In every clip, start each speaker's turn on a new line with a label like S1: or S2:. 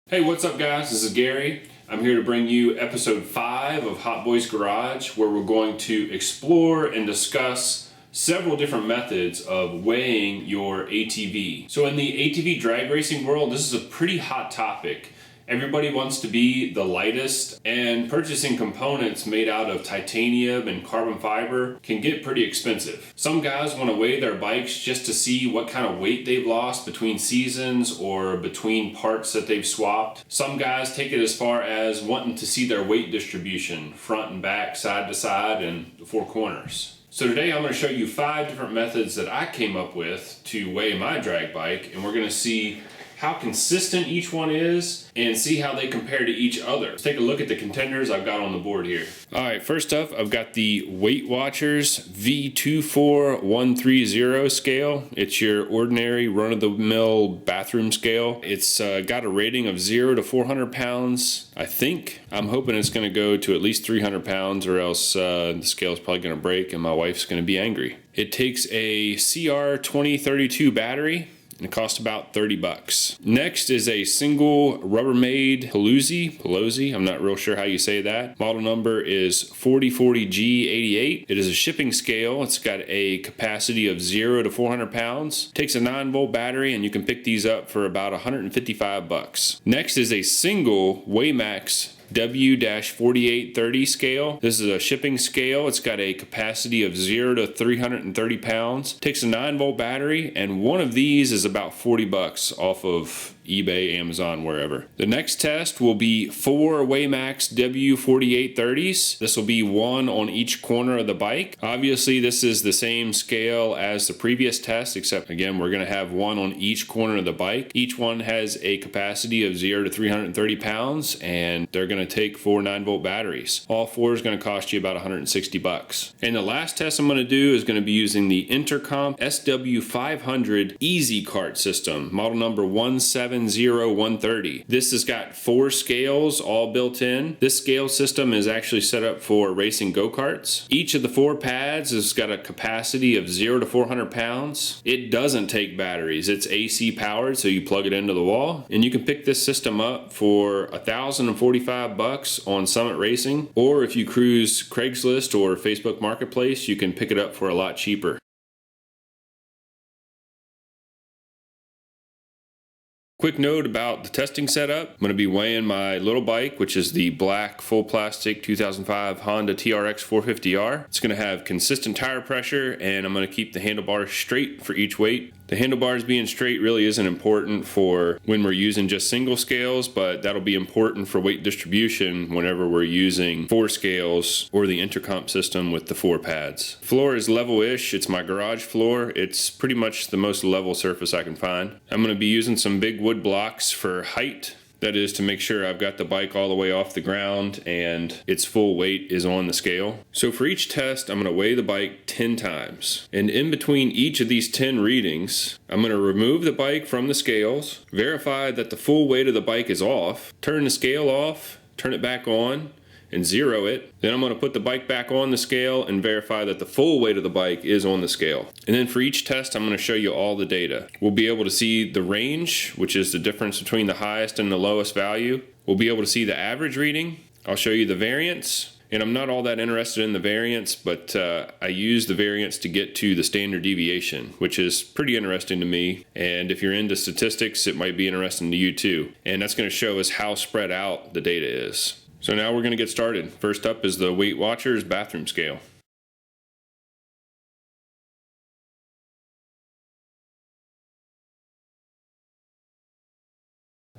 S1: Hey, what's up guys? This is Gary. I'm here to bring you episode 5 of Hot Boys Garage, where we're going to explore and discuss several different methods of weighing your ATV. So in the ATV drag racing world, this is a pretty hot topic. Everybody wants to be the lightest, and purchasing components made out of titanium and carbon fiber can get pretty expensive. Some guys want to weigh their bikes just to see what kind of weight they've lost between seasons or between parts that they've swapped. Some guys take it as far as wanting to see their weight distribution, front and back, side to side, and the four corners. So today I'm going to show you 5 different methods that I came up with to weigh my drag bike, and we're going to see how consistent each one is and see how they compare to each other. Let's take a look at the contenders I've got on the board here. Alright, first up I've got the Weight Watchers V24130 scale. It's your ordinary run-of-the-mill bathroom scale. It's got a rating of 0 to 400 pounds, I think. I'm hoping it's going to go to at least 300 pounds or else the scale's probably going to break and my wife's going to be angry. It takes a CR2032 battery, and it costs about 30 bucks. Next is a single Rubbermaid Palazzi. I'm not real sure how you say that. Model number is 4040G88. It is a shipping scale. It's got a capacity of 0 to 400 pounds. Takes a 9-volt battery, and you can pick these up for about 155 bucks. Next is a single Way Mack W-4830 scale. This is a shipping scale. It's got a capacity of 0 to 330 pounds. Takes a 9-volt battery, and one of these is about 40 bucks off of eBay, Amazon, wherever. The next test will be 4 Way Mack W4830s. This will be one on each corner of the bike. Obviously, this is the same scale as the previous test, except again, we're going to have one on each corner of the bike. Each one has a capacity of 0 to 330 pounds, and they're going to take 4 9-volt batteries. All 4 is going to cost you about 160 bucks. And the last test I'm going to do is going to be using the Intercomp SW500 Easy Cart system, model number 170 130. This has got 4 scales all built in. This scale system is actually set up for racing go-karts. Each of the 4 pads has got a capacity of 0 to 400 pounds. It doesn't take batteries. It's AC powered, so you plug it into the wall. And you can pick this system up for 1,045 bucks on Summit Racing, or if you cruise Craigslist or Facebook Marketplace, you can pick it up for a lot cheaper. Quick note about the testing setup. I'm going to be weighing my little bike, which is the black full plastic 2005 Honda TRX 450R. It's going to have consistent tire pressure, and I'm going to keep the handlebars straight for each weight. The handlebars being straight really isn't important for when we're using just single scales, but that'll be important for weight distribution whenever we're using 4 scales or the Intercomp system with the 4 pads. Floor is level-ish. It's my garage floor. It's pretty much the most level surface I can find. I'm going to be using some big wood blocks for height. That is to make sure I've got the bike all the way off the ground and its full weight is on the scale. So for each test, I'm going to weigh the bike 10 times. And in between each of these 10 readings, I'm going to remove the bike from the scales, verify that the full weight of the bike is off, turn the scale off, turn it back on, and zero it. Then I'm going to put the bike back on the scale and verify that the full weight of the bike is on the scale. And then for each test, I'm going to show you all the data. We'll be able to see the range, which is the difference between the highest and the lowest value. We'll be able to see the average reading. I'll show you the variance. And I'm not all that interested in the variance, but I use the variance to get to the standard deviation, which is pretty interesting to me. And if you're into statistics, it might be interesting to you too. And that's going to show us how spread out the data is. So now we're going to get started. First up is the Weight Watchers bathroom scale.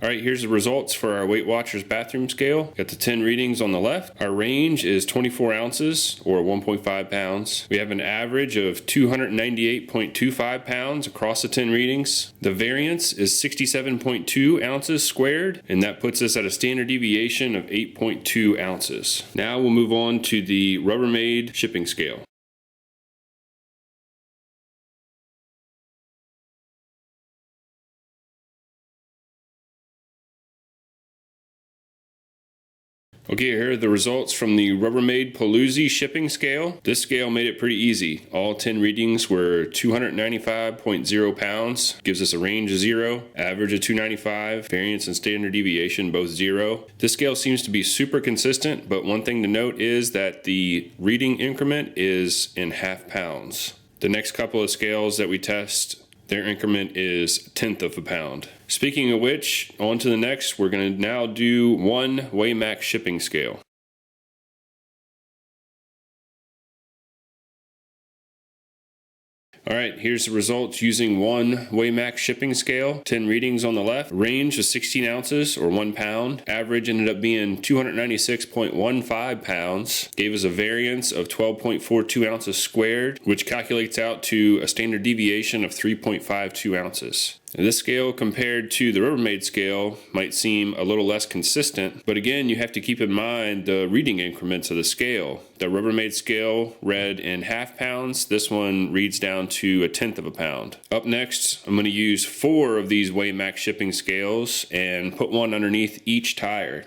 S1: Alright, here's the results for our Weight Watchers bathroom scale. Got the 10 readings on the left. Our range is 24 ounces or 1.5 pounds. We have an average of 298.25 pounds across the 10 readings. The variance is 67.2 ounces squared, and that puts us at a standard deviation of 8.2 ounces. Now we'll move on to the Rubbermaid shipping scale. Okay, here are the results from the Rubbermaid Palazzi shipping scale. This scale made it pretty easy. All 10 readings were 295.0 pounds. Gives us a range of 0, average of 295, variance and standard deviation both 0. This scale seems to be super consistent, but one thing to note is that the reading increment is in half pounds. The next couple of scales that we test, their increment is 1/10 of a pound. Speaking of which, on to the next, we're going to now do one Way Mack shipping scale. Alright, here's the results using one Way Mack shipping scale. 10 readings on the left. Range was 16 ounces or 1 pound. Average ended up being 296.15 pounds. Gave us a variance of 12.42 ounces squared, which calculates out to a standard deviation of 3.52 ounces. And this scale compared to the Rubbermaid scale might seem a little less consistent, but again, you have to keep in mind the reading increments of the scale. The Rubbermaid scale read in half pounds. This one reads down to 1/10 of a pound. Up next, I'm going to use 4 of these Way Mack shipping scales and put one underneath each tire.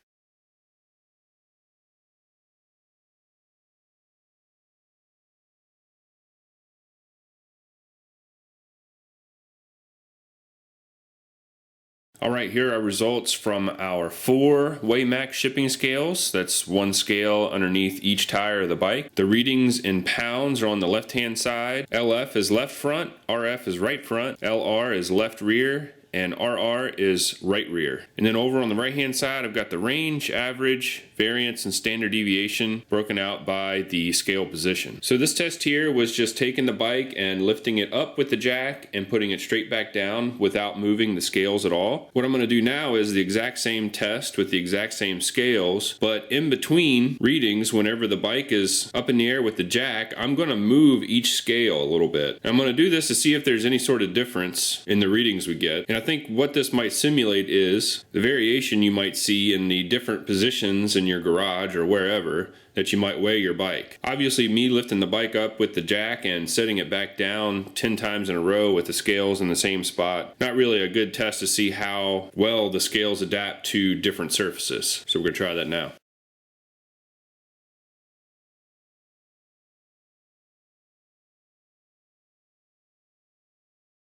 S1: Alright, here are results from our 4 Way Mack shipping scales. That's one scale underneath each tire of the bike. The readings in pounds are on the left hand side. LF is left front, RF is right front, LR is left rear, and RR is right rear. And then over on the right hand side, I've got the range, average, variance, and standard deviation broken out by the scale position. So this test here was just taking the bike and lifting it up with the jack and putting it straight back down without moving the scales at all. What I'm going to do now is the exact same test with the exact same scales, but in between readings, whenever the bike is up in the air with the jack, I'm going to move each scale a little bit. I'm going to do this to see if there's any sort of difference in the readings we get. And I think what this might simulate is the variation you might see in the different positions in your garage or wherever that you might weigh your bike. Obviously, me lifting the bike up with the jack and setting it back down 10 times in a row with the scales in the same spot, not really a good test to see how well the scales adapt to different surfaces. So we're going to try that now.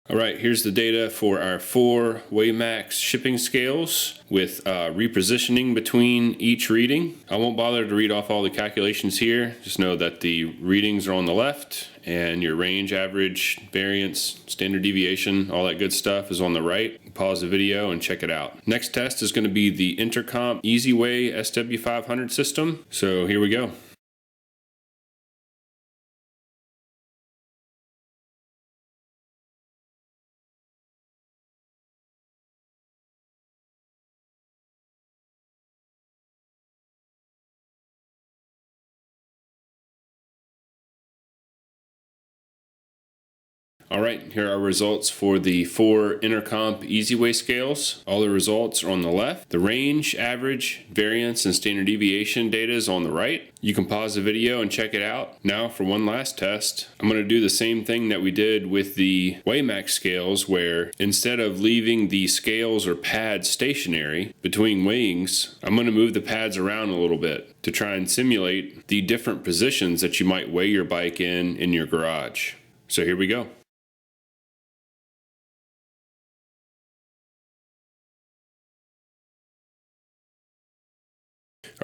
S1: Alright, here's the data for our 4 Way Mack shipping scales with repositioning between each reading. I won't bother to read off all the calculations here. Just know that the readings are on the left and your range, average, variance, standard deviation, all that good stuff is on the right. Pause the video and check it out. Next test is going to be the Intercomp Way SW500 system. So here we go. Alright, here are results for the 4 Intercomp Way scales. All the results are on the left. The range, average, variance, and standard deviation data is on the right. You can pause the video and check it out. Now for one last test, I'm going to do the same thing that we did with the Way Mack scales, where instead of leaving the scales or pads stationary between weighings, I'm going to move the pads around a little bit to try and simulate the different positions that you might weigh your bike in your garage. So here we go.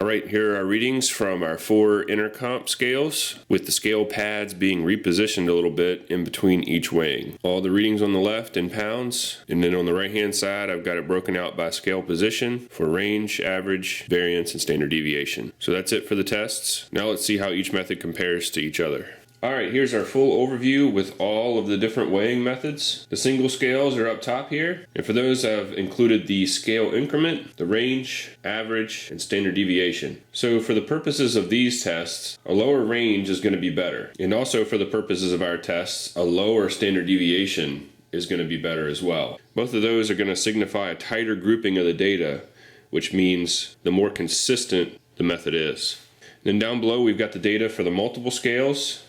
S1: Alright, here are our readings from our 4 Intercomp scales, with the scale pads being repositioned a little bit in between each weighing. All the readings on the left in pounds, and then on the right hand side I've got it broken out by scale position for range, average, variance, and standard deviation. So that's it for the tests. Now let's see how each method compares to each other. Alright, here's our full overview with all of the different weighing methods. The single scales are up top here, and for those I've included the scale increment, the range, average, and standard deviation. So for the purposes of these tests, a lower range is going to be better. And also for the purposes of our tests, a lower standard deviation is going to be better as well. Both of those are going to signify a tighter grouping of the data, which means the more consistent the method is. Then down below we've got the data for the multiple scales.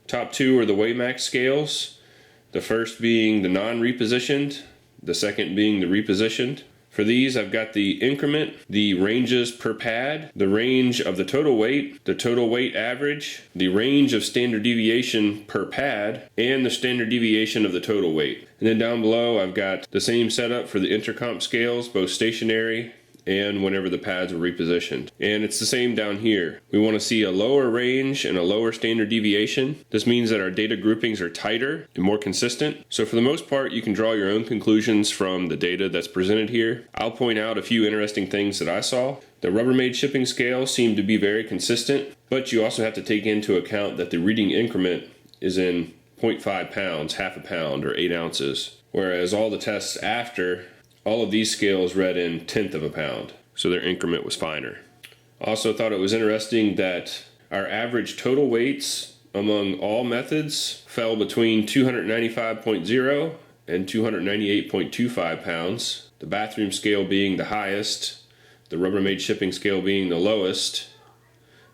S1: Top 2 are the Way Mack scales, the first being the non-repositioned, the second being the repositioned. For these, I've got the increment, the ranges per pad, the range of the total weight average, the range of standard deviation per pad, and the standard deviation of the total weight. And then down below, I've got the same setup for the Intercomp scales, both stationary and whenever the pads are repositioned. And it's the same down here. We want to see a lower range and a lower standard deviation. This means that our data groupings are tighter and more consistent. So for the most part, you can draw your own conclusions from the data that's presented here. I'll point out a few interesting things that I saw. The Rubbermaid shipping scale seemed to be very consistent, but you also have to take into account that the reading increment is in 0.5 pounds, half a pound, or 8 ounces, whereas all the tests after, all of these scales read in 1/10 of a pound, so their increment was finer. Also thought it was interesting that our average total weights among all methods fell between 295.0 and 298.25 pounds, the bathroom scale being the highest, the Rubbermaid shipping scale being the lowest,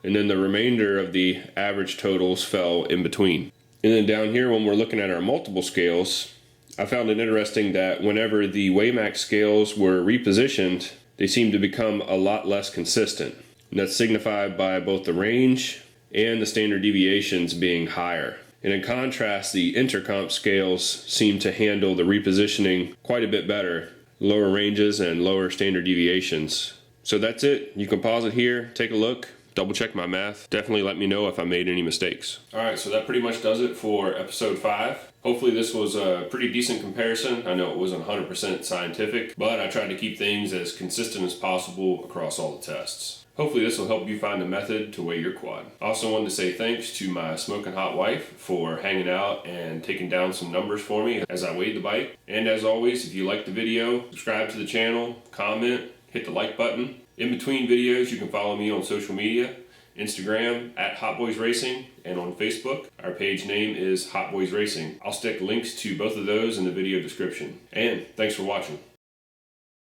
S1: and then the remainder of the average totals fell in between. And then down here, when we're looking at our multiple scales, I found it interesting that whenever the Way Mack scales were repositioned, they seemed to become a lot less consistent. And that's signified by both the range and the standard deviations being higher. And in contrast, the Intercomp scales seem to handle the repositioning quite a bit better, lower ranges and lower standard deviations. So that's it. You can pause it here, take a look, double check my math. Definitely let me know if I made any mistakes. Alright, so that pretty much does it for episode 5. Hopefully this was a pretty decent comparison. I know it wasn't 100% scientific, but I tried to keep things as consistent as possible across all the tests. Hopefully this will help you find a method to weigh your quad. I also wanted to say thanks to my smoking hot wife for hanging out and taking down some numbers for me as I weighed the bike. And as always, if you liked the video, subscribe to the channel, comment, hit the like button. In between videos, you can follow me on social media, Instagram at Hot Boys Racing, and on Facebook, our page name is Hot Boys Racing. I'll stick links to both of those in the video description. And thanks for watching.